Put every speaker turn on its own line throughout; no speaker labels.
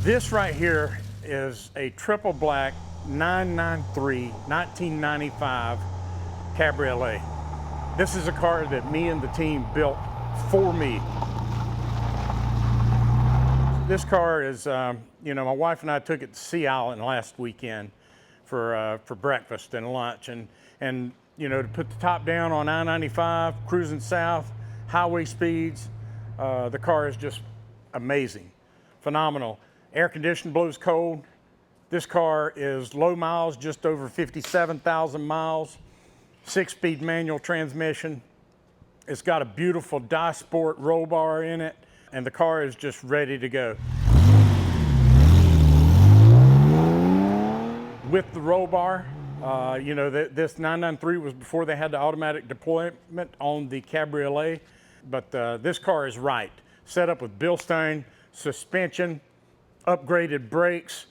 This right here is a triple black 993 1995 Cabriolet. This is a car that me and the team built for me. This car is, my wife and I took it to Sea Island last weekend for breakfast and lunch, and to put the top down on I-95, cruising south, highway speeds. The car is just amazing, phenomenal. Air conditioning, blows cold. This car is low miles, just over 57,000 miles, 6-speed manual transmission. It's got a beautiful Dysport roll bar in it, and the car is just ready to go. With the roll bar, this 993 was before they had the automatic deployment on the Cabriolet, but this car is right. Set up with Bilstein suspension, upgraded brakes.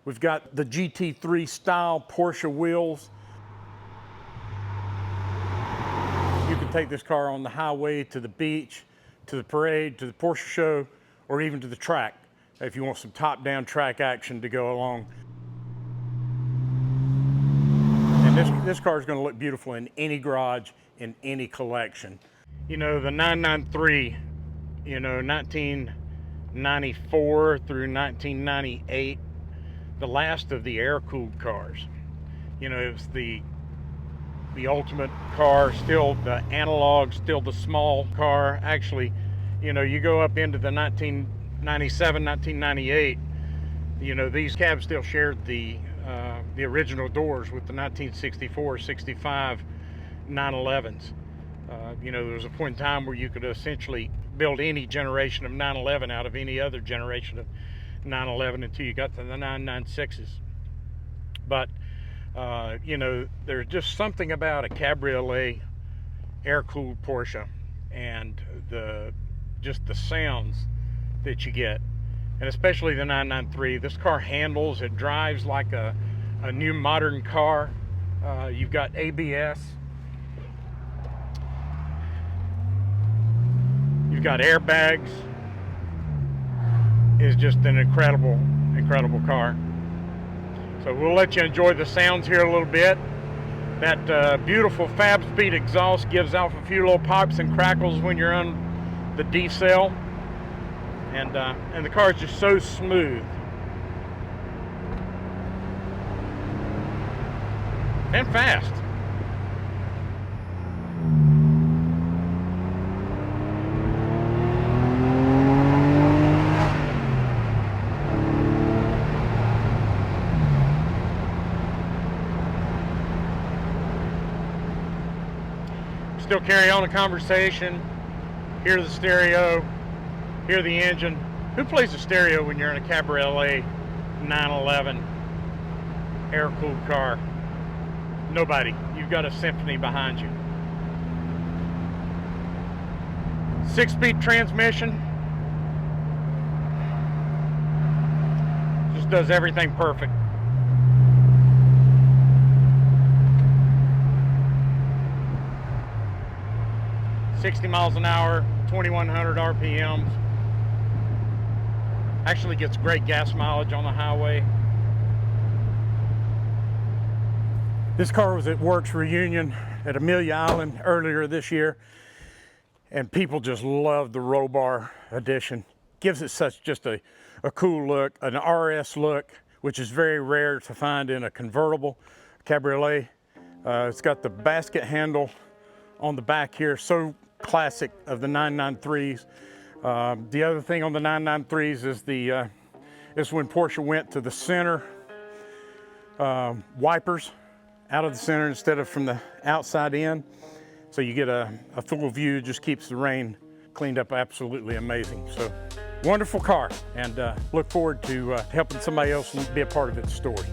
We've got the GT3 style Porsche wheels. You can take this car on the highway, to the beach, to the parade, to the Porsche show, or even to the track if you want some top-down track action to go along. And this car is going to look beautiful in any garage, in any collection. The 993, 1994 through 1998, the last of the air-cooled cars. It was the ultimate car, still the analog, still the small car. Actually, you go up into the 1997, 1998, these cabs still shared the original doors with the 1964, 65 911s. There was a point in time where you could essentially build any generation of 911 out of any other generation of 911 until you got to the 996s. But there's just something about a Cabriolet air-cooled Porsche and just the sounds that you get, and especially the 993. This car handles, it drives like a new modern car. You've got ABS. You've got airbags. It's just an incredible car. So we'll let you enjoy the sounds here a little bit. That beautiful Fab-Speed exhaust gives off a few little pops and crackles when you're on the D-cell. And the car is just so smooth. And fast. Still carry on a conversation, hear the stereo, hear the engine. Who plays the stereo when you're in a Cabriolet 911 air-cooled car? Nobody. You've got a symphony behind you. 6-speed transmission. Just does everything perfect. $60 miles an hour, 2,100 RPMs. Actually gets great gas mileage on the highway. This car was at Works Reunion at Amelia Island earlier this year, and people just love the roll bar edition. Gives it just a cool look, an RS look, which is very rare to find in a convertible Cabriolet. It's got the basket handle on the back here, so classic of the 993s. The other thing on the 993s is when Porsche went to the center wipers out of the center instead of from the outside in. So you get a full view, just keeps the rain cleaned up. Absolutely amazing. So wonderful car, and look forward to helping somebody else be a part of its story.